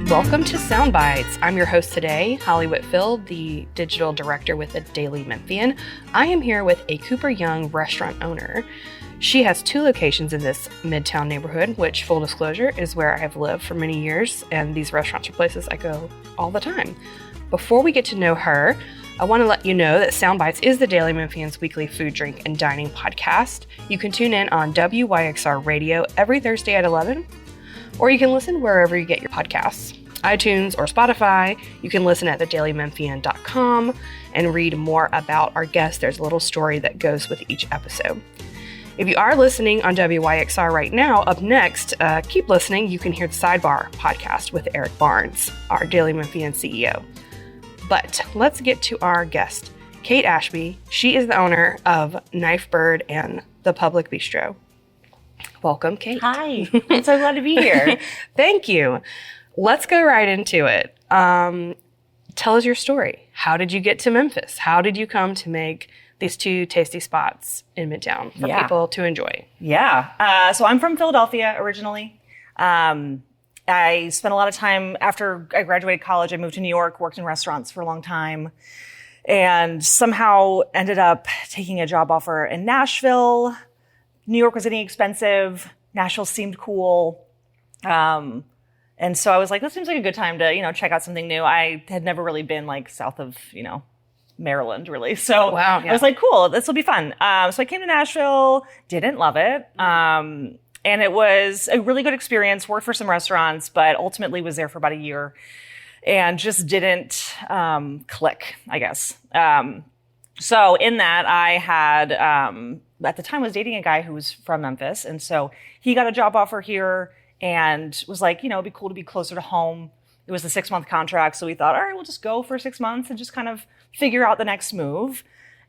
Welcome to Sound Bites. I'm your host today, Holly Whitfield, the digital director with the Daily Memphian. I am here with a Cooper Young restaurant owner. She has 2 locations in this Midtown neighborhood, which, full disclosure, is where I have lived for many years, and these restaurants are places I go all the time. Before we get to know her, I want to let you know that Sound Bites is the Daily Memphian's weekly food, drink, and dining podcast. You can tune in on WYXR Radio every Thursday at 11, or you can listen wherever you get your podcasts. iTunes or Spotify. You can listen at thedailymemphian.com and read more about our guests. There's a little story that goes with each episode. If you are listening on WYXR right now, up next, keep listening. You can hear the Sidebar podcast with Eric Barnes, our Daily Memphian CEO. But let's get to our guest, Kate Ashby. She is the owner of Knife Bird and the Public Bistro. Welcome, Kate. Hi, I'm so glad to be here. Thank you. Let's go right into it. Tell us your story. How did you get to Memphis? How did you come to make these 2 tasty spots in Midtown for people to enjoy? So I'm from Philadelphia originally. I spent a lot of time after I graduated college. I moved to New York, worked in restaurants for a long time, and somehow ended up taking a job offer in Nashville. New York was getting expensive. Nashville seemed cool. And so I was like, this seems like a good time to, check out something new. I had never really been like south of, Maryland really. So I was like, cool, this will be fun. So I came to Nashville, didn't love it. And it was a really good experience, worked for some restaurants, but ultimately was there for about a year and just didn't click, I guess. So in that I had, at the time I was dating a guy who was from Memphis. And so he got a job offer here and was like, it'd be cool to be closer to home. It was a 6-month contract. So we thought, all right, we'll just go for 6 months and just kind of figure out the next move.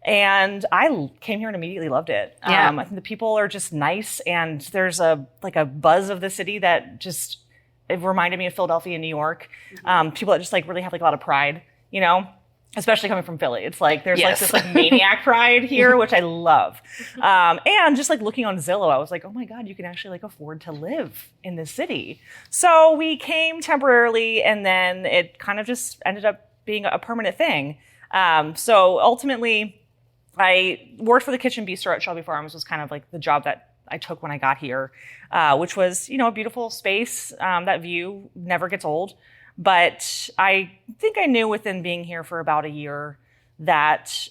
And I came here and immediately loved it. I think the people are just nice. And there's a buzz of the city that just, it reminded me of Philadelphia and New York. People that just really have a lot of pride, especially coming from Philly. It's like, there's this maniac pride here, which I love. And just looking on Zillow, I was like, oh my God, you can actually afford to live in this city. So we came temporarily and then it kind of just ended up being a permanent thing. So ultimately I worked for the kitchen bistro at Shelby Farms, was kind of the job that I took when I got here, which was, a beautiful space. That view never gets old. But I think I knew within being here for about a year that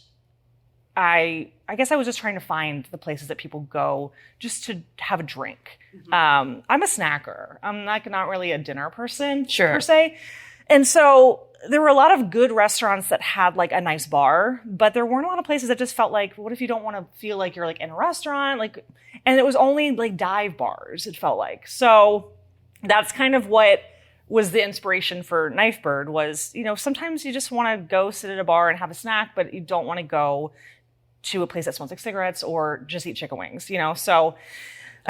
I guess I was just trying to find the places that people go just to have a drink. Mm-hmm. I'm a snacker. I'm not really a dinner person per se. And so there were a lot of good restaurants that had a nice bar, but there weren't a lot of places that just felt what if you don't want to feel like you're in a restaurant? And it was only dive bars, it felt like. So that's kind of what was the inspiration for Knife Bird was, sometimes you just want to go sit at a bar and have a snack, but you don't want to go to a place that smells like cigarettes or just eat chicken wings, So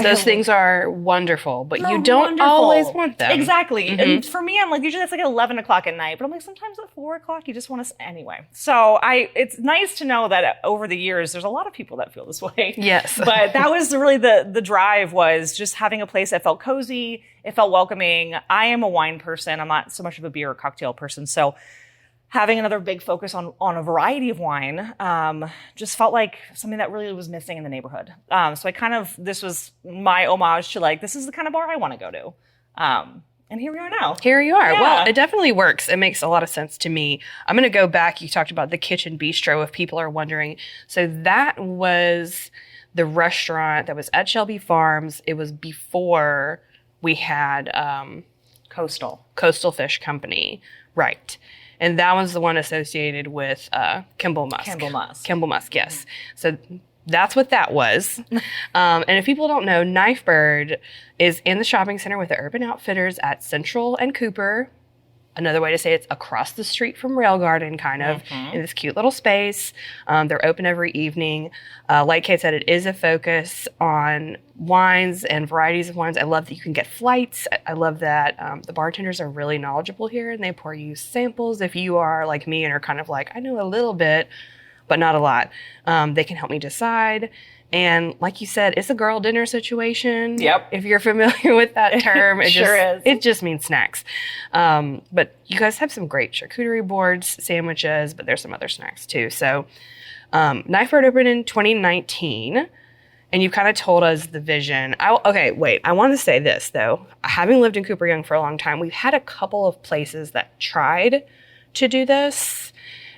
those things are wonderful, but you don't always want them. Exactly. Mm-hmm. And for me, I'm usually it's 11 o'clock at night, but I'm sometimes at 4 o'clock, you just want to, anyway. So it's nice to know that over the years, there's a lot of people that feel this way. Yes. But that was really the drive was just having a place that felt cozy. It felt welcoming. I am a wine person. I'm not so much of a beer or cocktail person. So having another big focus on a variety of wine just felt like something that really was missing in the neighborhood. So this was my homage to this is the kind of bar I want to go to. And here we are now. Here you are. Yeah. Well, it definitely works. It makes a lot of sense to me. I'm going to go back. You talked about the kitchen bistro if people are wondering. So that was the restaurant that was at Shelby Farms. It was before we had Coastal Fish Company. Right. And that was the one associated with Kimball Musk. Kimball Musk, yes. So that's what that was. And if people don't know, Knife Bird is in the shopping center with the Urban Outfitters at Central and Cooper. Another way to say it's across the street from Rail Garden, kind of, in this cute little space. They're open every evening. Like Kate said, it is a focus on wines and varieties of wines. I love that you can get flights. I love that the bartenders are really knowledgeable here, and they pour you samples. If you are like me and are kind of I know a little bit, but not a lot. They can help me decide. And like you said, it's a girl dinner situation. Yep. If you're familiar with that term, it It just means snacks. But you guys have some great charcuterie boards, sandwiches, but there's some other snacks too. So Knife Bird opened in 2019, and you kind of told us the vision. I want to say this though. Having lived in Cooper Young for a long time, we've had a couple of places that tried to do this,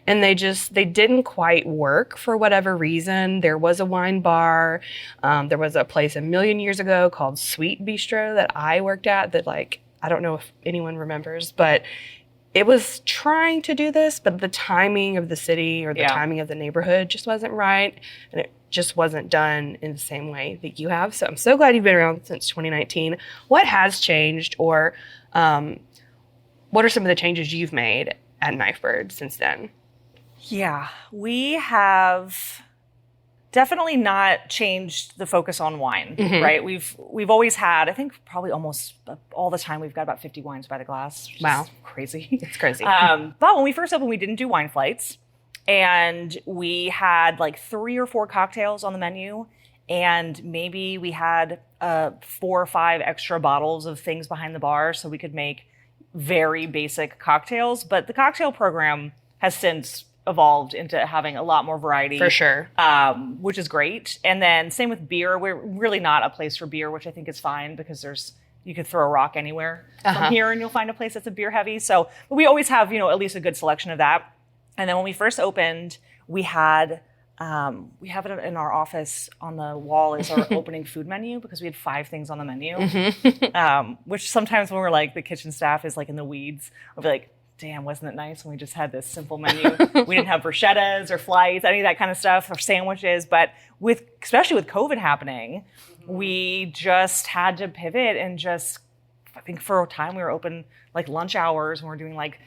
and they didn't quite work for whatever reason. There was a wine bar. There was a place a million years ago called Sweet Bistro that I worked at that, like, I don't know if anyone remembers, but it was trying to do this, but the timing of the city or the timing of the neighborhood just wasn't right. And it just wasn't done in the same way that you have. So I'm so glad you've been around since 2019. What has changed, or what are some of the changes you've made at Knife Bird since then? Yeah, we have definitely not changed the focus on wine, right? We've always had, I think probably almost all the time, we've got about 50 wines by the glass. Wow. Crazy. It's crazy. But when we first opened, we didn't do wine flights. And we had like 3 or 4 cocktails on the menu. And maybe we had 4 or 5 extra bottles of things behind the bar so we could make very basic cocktails. But the cocktail program has since evolved into having a lot more variety. For sure. Which is great. And then same with beer. We're really not a place for beer, which I think is fine because you could throw a rock anywhere from here and you'll find a place that's a beer heavy. So but we always have, at least a good selection of that. And then when we first opened, we have it in our office on the wall is our opening food menu because we had 5 things on the menu, which sometimes when we're like, the kitchen staff is like in the weeds, I'll be like, damn, wasn't it nice when we just had this simple menu? We didn't have bruschettas or flights, any of that kind of stuff, or sandwiches. But especially with COVID happening, we just had to pivot and just, I think for a time we were open like lunch hours and we're doing like,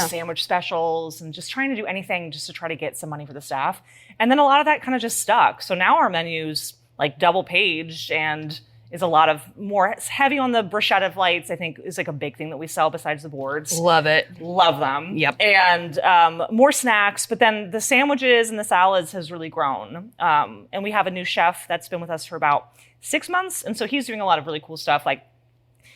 sandwich specials and just trying to do anything just to try to get some money for the staff. And then a lot of that kind of just stuck. So now our menu's like double paged and is a lot of more heavy on the bruschetta flights, I think is like a big thing that we sell besides the boards. Love it. Love them. Yep. And more snacks, but then the sandwiches and the salads has really grown. And we have a new chef that's been with us for about 6 months. And so he's doing a lot of really cool stuff. Like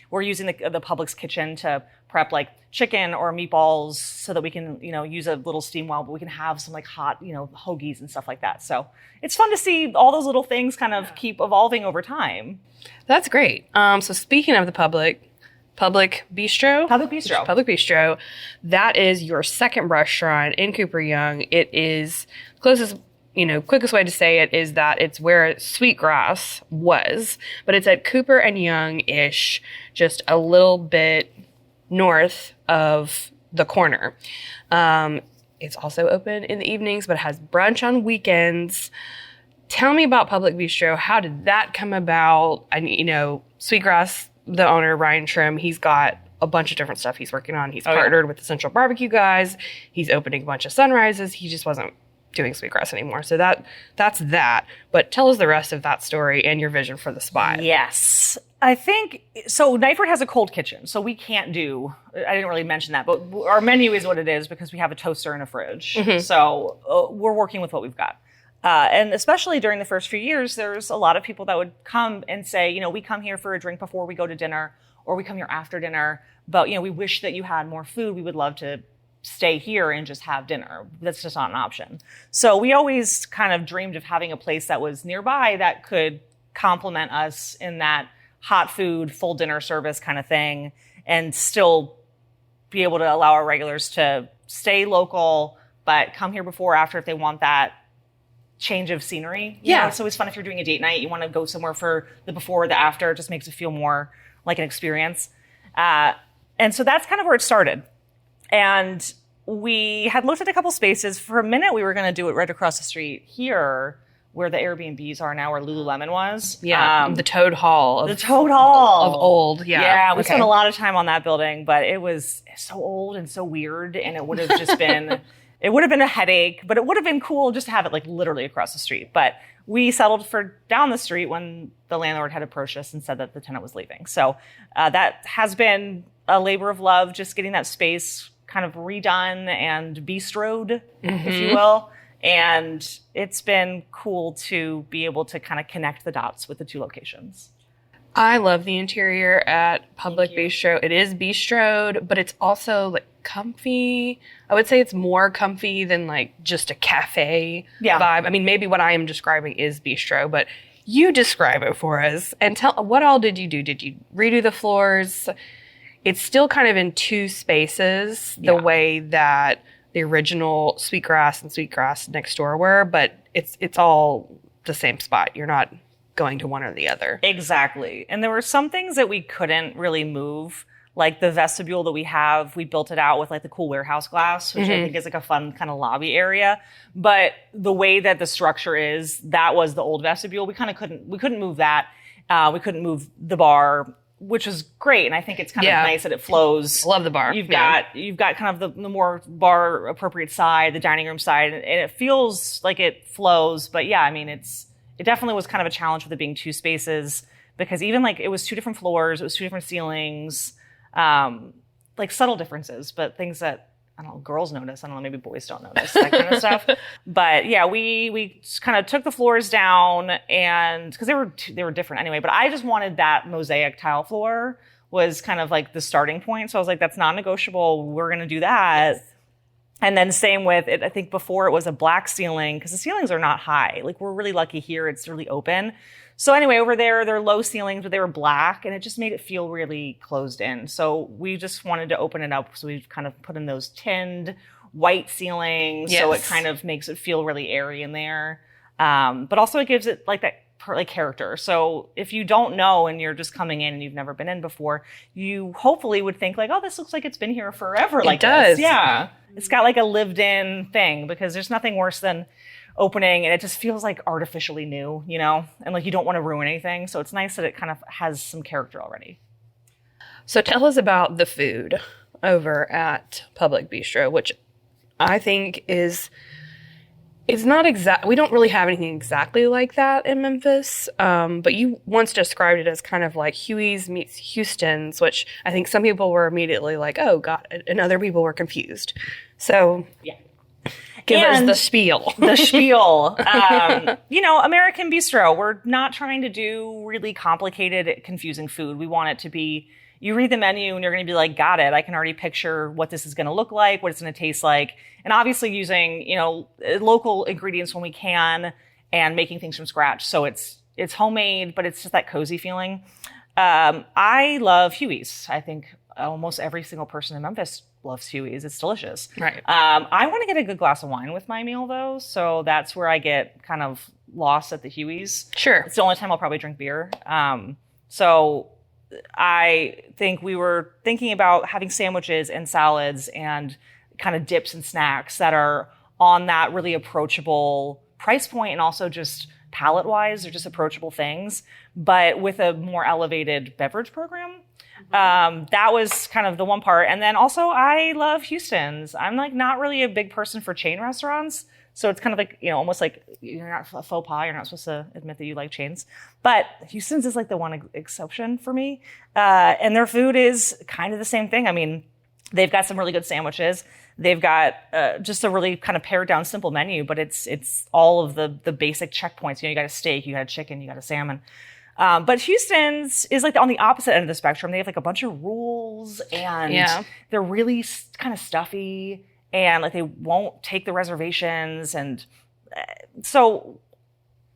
we're using the Publix kitchen to prep like chicken or meatballs so that we can, use a little steam well, but we can have some like hot, hoagies and stuff like that. So it's fun to see all those little things kind of keep evolving over time. That's great. So speaking of the Public Bistro. Public Bistro. That is your second restaurant in Cooper Young. It is quickest way to say it is that it's where Sweetgrass was, but it's at Cooper and Young-ish, just a little bit north of the corner. It's also open in the evenings, but it has brunch on weekends. Tell me about Public Bistro. How did that come about? And, Sweetgrass, the owner, Ryan Trim, he's got a bunch of different stuff he's working on. He's partnered with the Central Barbecue guys. He's opening a bunch of Sunrises. He just wasn't doing Sweetgrass anymore. So that's that. But tell us the rest of that story and your vision for the spot. Yes. I think, so Knife Bird has a cold kitchen, so we can't do, I didn't really mention that, but our menu is what it is because we have a toaster and a fridge. So we're working with what we've got. And especially during the first few years, there's a lot of people that would come and say, we come here for a drink before we go to dinner, or we come here after dinner, but, we wish that you had more food. We would love to stay here and just have dinner. That's just not an option. So we always kind of dreamed of having a place that was nearby that could complement us in that hot food, full dinner service kind of thing, and still be able to allow our regulars to stay local, but come here before or after if they want that change of scenery. It's always fun if you're doing a date night, you want to go somewhere for the before or the after. It just makes it feel more like an experience. And so that's kind of where it started. And we had looked at a couple spaces. For a minute, we were going to do it right across the street here, where the Airbnbs are now, where Lululemon was. Yeah, the Toad Hall. Of old. Yeah, we spent a lot of time on that building, but it was so old and so weird, and it would have just been, it would have been a headache, but it would have been cool just to have it like literally across the street. But we settled for down the street when the landlord had approached us and said that the tenant was leaving. So that has been a labor of love, just getting that space kind of redone and bistroed, if you will. And it's been cool to be able to kind of connect the dots with the two locations. I love the interior at Public Bistro. It is bistroed, but it's also like comfy. I would say it's more comfy than like just a cafe vibe. I mean, maybe what I am describing is bistro, but you describe it for us. And tell, what all did you do? Did you redo the floors? It's still kind of in two spaces, the way that the original Sweetgrass and Sweetgrass next door were, but it's all the same spot. You're not going to one or the other. Exactly. And there were some things that we couldn't really move, like the vestibule that we have. We built it out with like the cool warehouse glass, which I think is like a fun kind of lobby area. But the way that the structure is, that was the old vestibule. We couldn't move that. We couldn't move the bar, which was great. And I think it's kind of nice that it flows. Love the bar. You've got kind of the more bar appropriate side, the dining room side, and it feels like it flows. But yeah, I mean, it definitely was kind of a challenge with it being two spaces, because even like it was two different floors, it was two different ceilings, like subtle differences, but things that, I don't know, girls notice. I don't know, maybe boys don't notice, that kind of stuff. But yeah, we kind of took the floors down, and because they were different anyway, but I just wanted that mosaic tile floor was kind of like the starting point. So I was like, that's non-negotiable. We're going to do that. Yes. And then same with it. I think before it was a black ceiling, because the ceilings are not high. Like, we're really lucky here. It's really open. So anyway, over there, they're low ceilings, but they were black, and it just made it feel really closed in. So we just wanted to open it up. So we've kind of put in those tinned white ceilings. Yes. So it kind of makes it feel really airy in there. But also it gives it like that like character. So if you don't know and you're just coming in and you've never been in before, you hopefully would think like, oh, this looks like it's been here forever. Like, it does. Yeah. It's got like a lived in thing, because there's nothing worse than opening and it just feels like artificially new, you know, and like you don't want to ruin anything. So it's nice that it kind of has some character already. So tell us about the food over at Public Bistro, which I think it's not exact. We don't really have anything exactly like that in Memphis. But you once described it as kind of like Huey's meets Houston's, which I think some people were immediately like, oh, got it. And other people were confused. So yeah. Give us the spiel. The spiel. American Bistro. We're not trying to do really complicated, confusing food. We want it to be, you read the menu and you're going to be like, got it. I can already picture what this is going to look like, what it's going to taste like. And obviously using, local ingredients when we can, and making things from scratch. So it's homemade, but it's just that cozy feeling. I love Huey's. I think almost every single person in Memphis loves Huey's. It's delicious. Right. I want to get a good glass of wine with my meal, though. So that's where I get kind of lost at the Huey's. Sure. It's the only time I'll probably drink beer. So I think we were thinking about having sandwiches and salads and kind of dips and snacks that are on that really approachable price point, and also just palate-wise, they're just approachable things, but with a more elevated beverage program. That was kind of the one part. And then also I love Houston's. I'm like not really a big person for chain restaurants. So it's kind of like, almost like you're not a faux pas. You're not supposed to admit that you like chains. But Houston's is like the one exception for me. And their food is kind of the same thing. I mean, they've got some really good sandwiches. They've got just a really kind of pared down simple menu, but it's all of the basic checkpoints. You got a steak, you got a chicken, you got a salmon. But Houston's is like on the opposite end of the spectrum. They have like a bunch of rules, and they're really kind of stuffy, and like they won't take the reservations. And so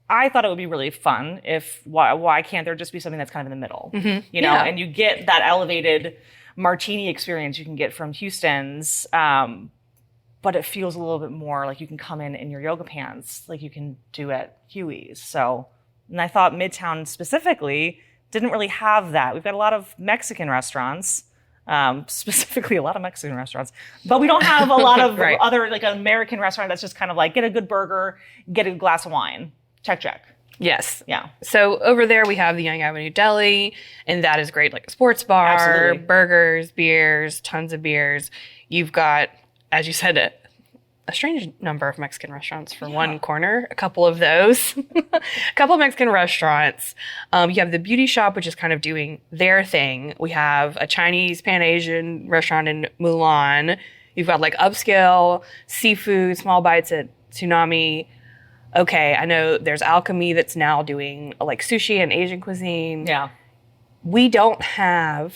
I thought it would be really fun if, why can't there just be something that's kind of in the middle, and you get that elevated martini experience you can get from Houston's, but it feels a little bit more like you can come in your yoga pants like you can do at Huey's. So, and I thought Midtown specifically didn't really have that. We've got a lot of Mexican restaurants, specifically a lot of Mexican restaurants, but we don't have a lot of right. other, like an American restaurant that's just kind of like, get a good burger, get a glass of wine, check. Yes. Yeah. So over there we have the Young Avenue Deli, and that is great, like a sports bar, Absolutely. burgers, beers, tons of beers. You've got, as you said, a strange number of Mexican restaurants for one corner, a couple of those, a couple of Mexican restaurants. You have the beauty shop, which is kind of doing their thing. We have a Chinese Pan-Asian restaurant in Mulan. You've got like upscale seafood, small bites at Tsunami. Okay, I know there's Alchemy that's now doing like sushi and Asian cuisine. Yeah. We don't have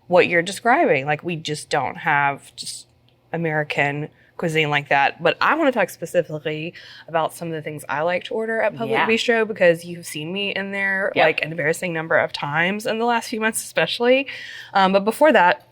what you're describing. Like, we just don't have just American cuisine like that. But I want to talk specifically about some of the things I like to order at Public Bistro, because you've seen me in there like an embarrassing number of times in the last few months especially. But before that,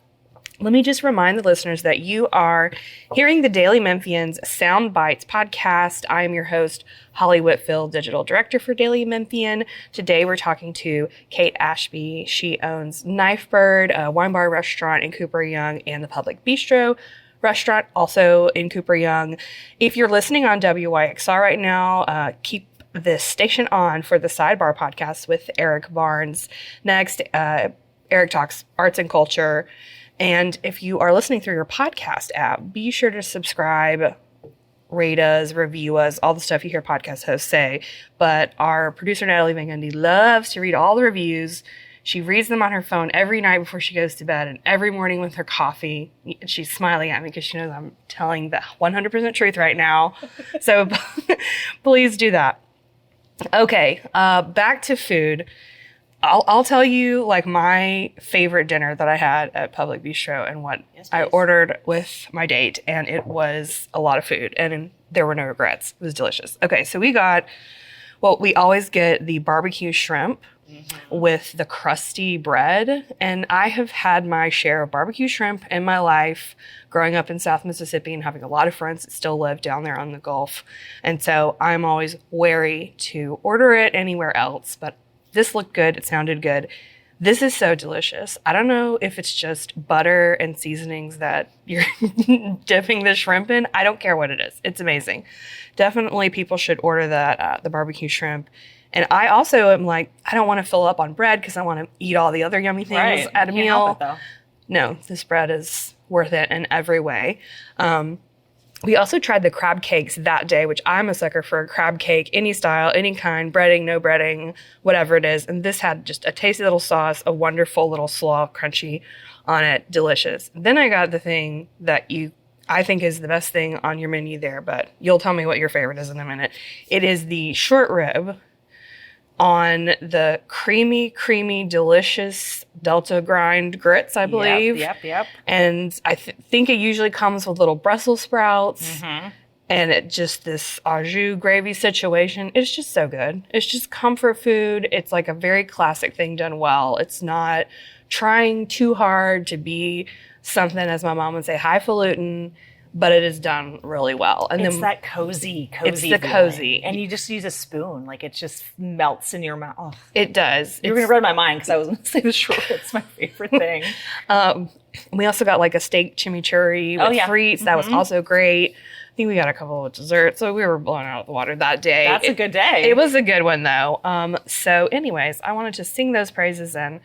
let me just remind the listeners that you are hearing the Daily Memphian's Sound Bites podcast. I am your host, Holly Whitfield, Digital Director for Daily Memphian. Today we're talking to Kate Ashby. She owns Knife Bird, a wine bar restaurant in Cooper Young, and the Public Bistro restaurant, also in Cooper Young. If you're listening on WYXR right now, keep this station on for the Sidebar podcast with Eric Barnes. Next, Eric talks arts and culture. And if you are listening through your podcast app, be sure to subscribe, rate us, review us, all the stuff you hear podcast hosts say. But our producer, Natalie Van Gundy, loves to read all the reviews. She reads them on her phone every night before she goes to bed and every morning with her coffee. She's smiling at me because she knows I'm telling the 100% truth right now. So please do that. Okay, back to food. I'll tell you like my favorite dinner that I had at Public Bistro and what I ordered with my date, and it was a lot of food and there were no regrets. It was delicious. Okay, so we always get the barbecue shrimp with the crusty bread, and I have had my share of barbecue shrimp in my life growing up in South Mississippi and having a lot of friends that still live down there on the Gulf, and so I'm always wary to order it anywhere else, but this looked good. It sounded good. This is so delicious. I don't know if it's just butter and seasonings that you're dipping the shrimp in. I don't care what it is. It's amazing. Definitely people should order that, the barbecue shrimp. And I also am like, I don't want to fill up on bread because I want to eat all the other yummy things at a meal. Help it, though. No, this bread is worth it in every way. We also tried the crab cakes that day, which I'm a sucker for a crab cake, any style, any kind, breading, no breading, whatever it is. And this had just a tasty little sauce, a wonderful little slaw crunchy on it. Delicious. Then I got the thing that I think is the best thing on your menu there, but you'll tell me what your favorite is in a minute. It is the short rib on the creamy, delicious Delta grind grits, I believe. Yep. And I think it usually comes with little Brussels sprouts and it just this au jus gravy situation. It's just so good. It's just comfort food. It's like a very classic thing done well. It's not trying too hard to be something, as my mom would say, highfalutin, but it is done really well. And it's then that cozy it's the feeling. cozy. And you just use a spoon. Like, it just melts in your mouth. Oh. It does. You're going to read my mind because I was going to say the short rib's my favorite thing. We also got like a steak chimichurri with frites. That was also great. I think we got a couple of desserts. So we were blown out of the water that day. That's a good day. It was a good one, though. So anyways, I wanted to sing those praises and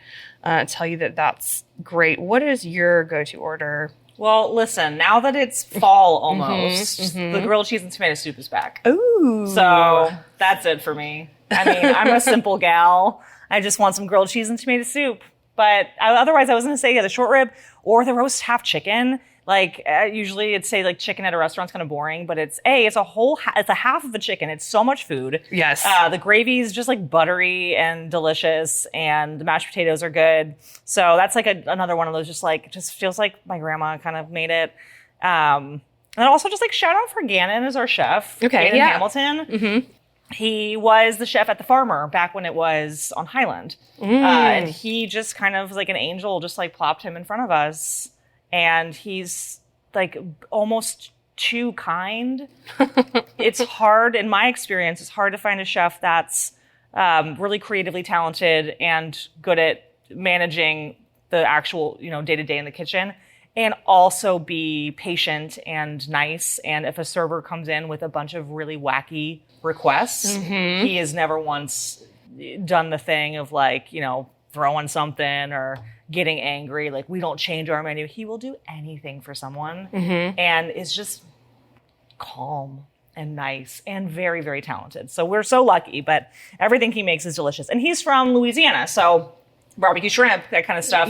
tell you that that's great. What is your go-to order? Well, listen, now that it's fall almost, the grilled cheese and tomato soup is back. Ooh. So that's it for me. I mean, I'm a simple gal. I just want some grilled cheese and tomato soup. But otherwise, I was going to say, the short rib or the roast half chicken. Like, usually it'd say like chicken at a restaurant's kind of boring, but it's a half of a chicken. It's so much food. Yes. The gravy is just like buttery and delicious, and the mashed potatoes are good. So that's like another one of those just feels like my grandma kind of made it. And also just like shout out for Gannon as our chef. Okay. Gannon Hamilton. He was the chef at The Farmer back when it was on Highland. And he just kind of like an angel just like plopped him in front of us. And he's like almost too kind. It's hard, in my experience, it's hard to find a chef that's really creatively talented and good at managing the actual, day-to-day in the kitchen, and also be patient and nice. And if a server comes in with a bunch of really wacky requests, he has never once done the thing of like, throwing something or getting angry. Like, we don't change our menu. He will do anything for someone and is just calm and nice and very, very talented. So we're so lucky, but everything he makes is delicious. And he's from Louisiana, so barbecue shrimp, that kind of stuff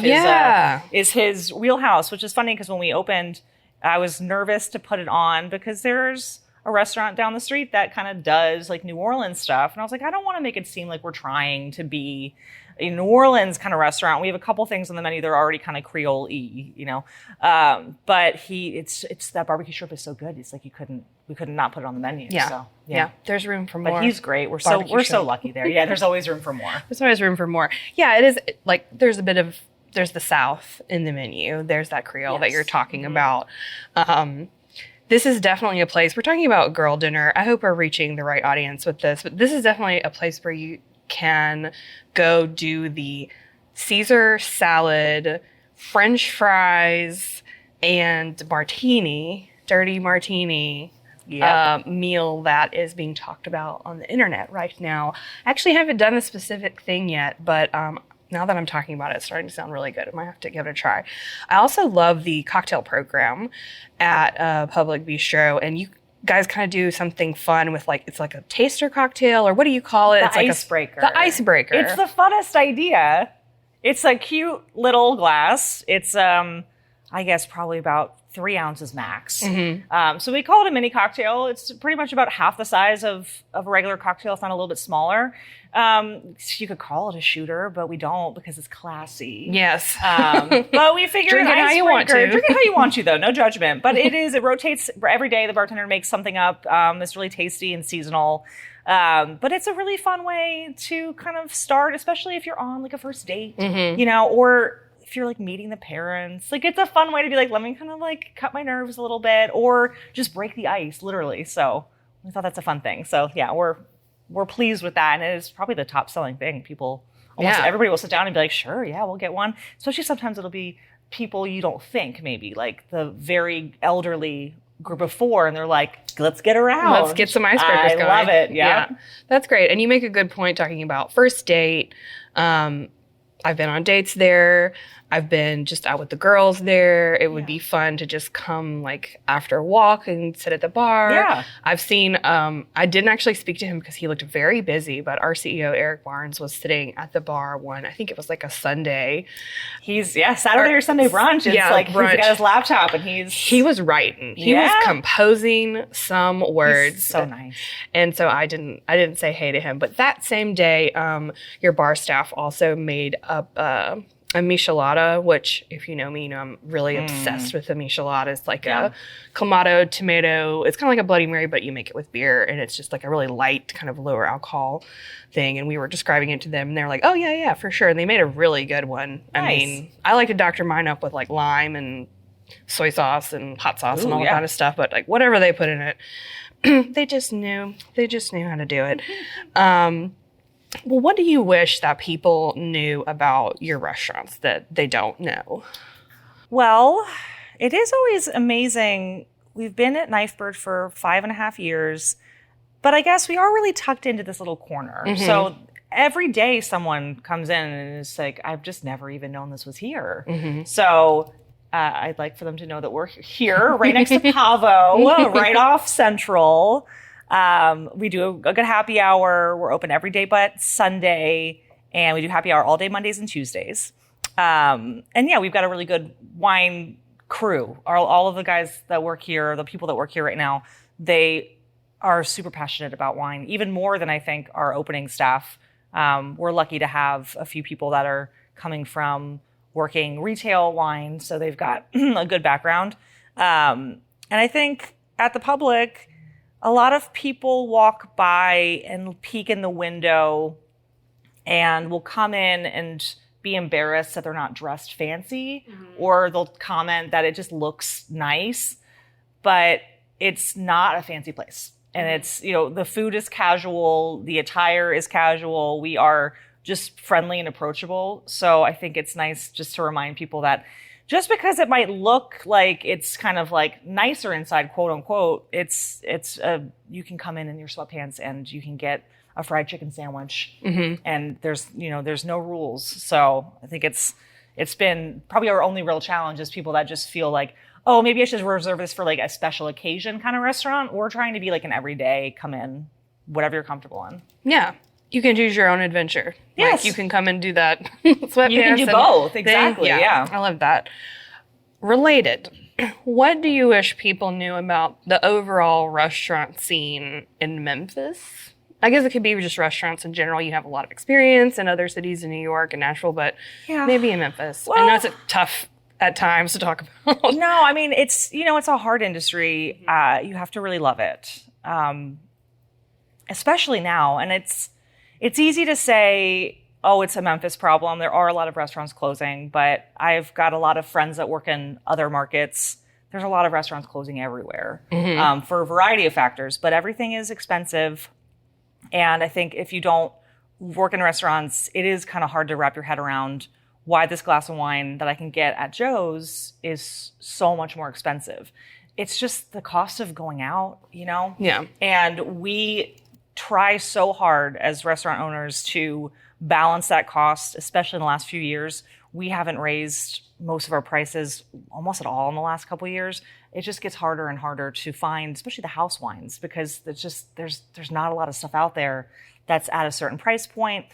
is his wheelhouse, which is funny because when we opened, I was nervous to put it on because there's a restaurant down the street that kind of does like New Orleans stuff. And I was like, I don't want to make it seem like we're trying to be a New Orleans kind of restaurant. We have a couple things on the menu that are already kind of Creole-y, you know. But it's that barbecue shrimp is so good. It's like we could not put it on the menu. Yeah. So, yeah. There's room for more. But he's great. We're so lucky there. Yeah, there's always room for more. There's always room for more. Yeah, it is like there's the South in the menu. There's that Creole that you're talking about. This is definitely a place. We're talking about girl dinner. I hope we're reaching the right audience with this, but this is definitely a place where you can go do the Caesar salad, French fries, and dirty martini meal that is being talked about on the internet right now. I actually haven't done a specific thing yet, but now that I'm talking about it, it's starting to sound really good. I might have to give it a try. I also love the cocktail program at Public Bistro, and you guys kind of do something fun with it's like a taster cocktail, or what do you call it? It's like icebreaker. The icebreaker. It's the funnest idea. It's a cute little glass. It's, I guess, probably about 3 ounces max. Mm-hmm. So we call it a mini cocktail. It's pretty much about half the size of a regular cocktail, if not a little bit smaller. You could call it a shooter, but we don't because it's classy. Yes. But we figure Drink it how you want to. Drink it how you want to, though. No judgment. But it rotates every day. The bartender makes something up. It's really tasty and seasonal. But it's a really fun way to kind of start, especially if you're on like a first date, you know, or if you're like meeting the parents. Like it's a fun way to be like, let me kind of like cut my nerves a little bit or just break the ice, literally. So I thought that's a fun thing. So yeah, we're pleased with that. And it is probably the top selling thing. Almost everybody will sit down and be like, sure, yeah, we'll get one. Especially sometimes it'll be people you don't think, maybe like the very elderly group of 4, and they're like, let's get around. Let's get some icebreakers going. I love it. Yeah. That's great. And you make a good point talking about first date. I've been on dates there. I've been just out with the girls there. It would be fun to just come like after a walk and sit at the bar. Yeah. I've seen, I didn't actually speak to him because he looked very busy, but our CEO, Eric Barnes, was sitting at the bar I think it was like a Sunday. Saturday or Sunday brunch. It's like brunch. He's got his laptop and he was writing. He was composing some words. He's so nice. And so I didn't say hey to him. But that same day, your bar staff also made up a michelada, which if you know me, you know I'm really obsessed with a michelada. It's like a clamato tomato. It's kind of like a Bloody Mary, but you make it with beer, and it's just like a really light, kind of lower alcohol thing. And we were describing it to them, and they're like, "Oh yeah, for sure." And they made a really good one. Nice. I mean, I like to doctor mine up with like lime and soy sauce and hot sauce and all that kind of stuff. But like whatever they put in it, they just knew how to do it. Well, what do you wish that people knew about your restaurants that they don't know? Well, it is always amazing. We've been at Knifebird for 5.5 years, but I guess we are really tucked into this little corner. Mm-hmm. So every day someone comes in and is like, I've just never even known this was here. Mm-hmm. So I'd like for them to know that we're here right next to Pavo, right off Central. We do a good happy hour. We're open every day but Sunday, and we do happy hour all day Mondays and Tuesdays. And yeah, we've got a really good wine crew. All of the guys that work here, the people that work here right now, they are super passionate about wine, even more than I think our opening staff. We're lucky to have a few people that are coming from working retail wine, so they've got a good background. And I think at the Public, a lot of people walk by and peek in the window and will come in and be embarrassed that they're not dressed fancy, or they'll comment that it just looks nice, but it's not a fancy place. And it's, the food is casual, the attire is casual, we are just friendly and approachable. So I think it's nice just to remind people that just because it might look like it's kind of like nicer inside, quote unquote, you can come in your sweatpants and you can get a fried chicken sandwich, and there's no rules. So I think it's been probably our only real challenge is people that just feel like, oh, maybe I should reserve this for like a special occasion kind of restaurant. We're trying to be like an everyday come in, whatever you're comfortable in. Yeah. You can choose your own adventure. Yes. Like you can come and do that. You can do both. Exactly. Yeah. I love that. Related. What do you wish people knew about the overall restaurant scene in Memphis? I guess it could be just restaurants in general. You have a lot of experience in other cities in New York and Nashville, but maybe in Memphis. Well, I know it's tough at times to talk about. No, I mean, it's a hard industry. You have to really love it, especially now. And it's easy to say, oh, it's a Memphis problem. There are a lot of restaurants closing, but I've got a lot of friends that work in other markets. There's a lot of restaurants closing everywhere for a variety of factors, but everything is expensive. And I think if you don't work in restaurants, it is kind of hard to wrap your head around why this glass of wine that I can get at Joe's is so much more expensive. It's just the cost of going out, Yeah. And we try so hard as restaurant owners to balance that cost, especially in the last few years. We haven't raised most of our prices almost at all in the last couple of years. It just gets harder and harder to find, especially the house wines, because there's not a lot of stuff out there that's at a certain price point.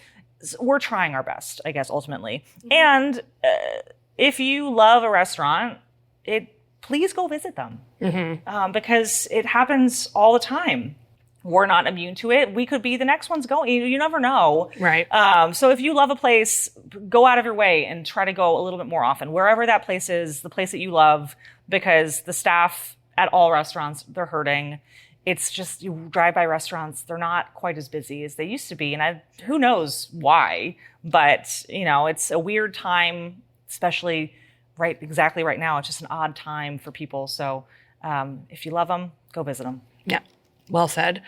We're trying our best, I guess, ultimately. And if you love a restaurant, please go visit them because it happens all the time. We're not immune to it. We could be the next ones going. You never know. Right. So if you love a place, go out of your way and try to go a little bit more often. Wherever that place is, the place that you love, because the staff at all restaurants, they're hurting. It's just, you drive by restaurants, they're not quite as busy as they used to be. And who knows why, but it's a weird time, especially exactly right now. It's just an odd time for people. So if you love them, go visit them. Yeah. Well said.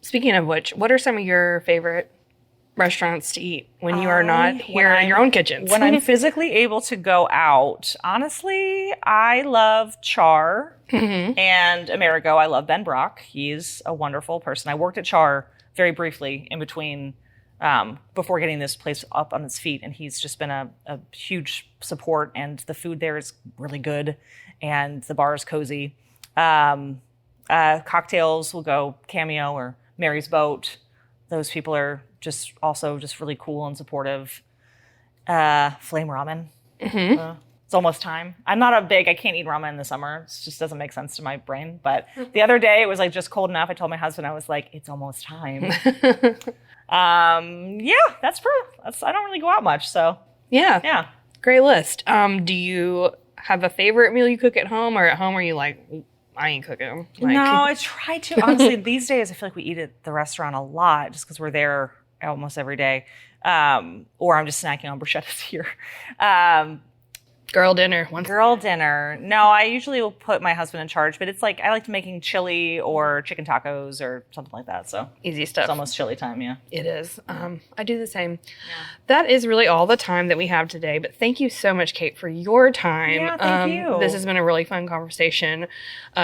Speaking of which, what are some of your favorite restaurants to eat when you are not here in your own kitchens? When I'm physically able to go out, honestly, I love Char and Amerigo. I love Ben Brock. He's a wonderful person. I worked at Char very briefly in between before getting this place up on its feet, and he's just been a huge support, and the food there is really good, and the bar is cozy. Cocktails will go Cameo or Mary's Boat. Those people are just really cool and supportive. Flame ramen. It's almost time. I can't eat ramen in the summer. It just doesn't make sense to my brain. But the other day it was just cold enough. I told my husband, I was like, it's almost time. I don't really go out much. So yeah. Great list. Do you have a favorite meal you cook at home, or at home are you like, I ain't cooking? No, I try to. Honestly, these days I feel like we eat at the restaurant a lot just because we're there almost every day. Or I'm just snacking on bruschettas here. Girl dinner. Girl dinner. No, I usually will put my husband in charge, but it's I like making chili or chicken tacos or something like that. So easy stuff. It's almost chili time, yeah. It is. I do the same. Yeah. That is really all the time that we have today, but thank you so much, Kate, for your time. Yeah, thank you. This has been a really fun conversation.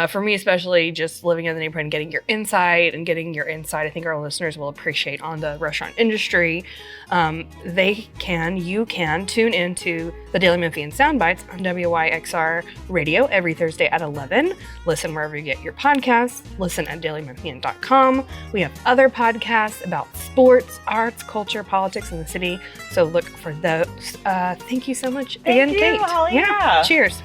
For me, especially just living in the neighborhood and getting your insight, I think our listeners will appreciate on the restaurant industry. You can tune into the Daily Memphian Soundbites on WYXR Radio every Thursday at 11. Listen wherever you get your podcasts. Listen at dailymemphian.com. We have other podcasts about sports, arts, culture, politics in the city. So look for those. Thank you so much again, Kate. Holly. Yeah. Cheers.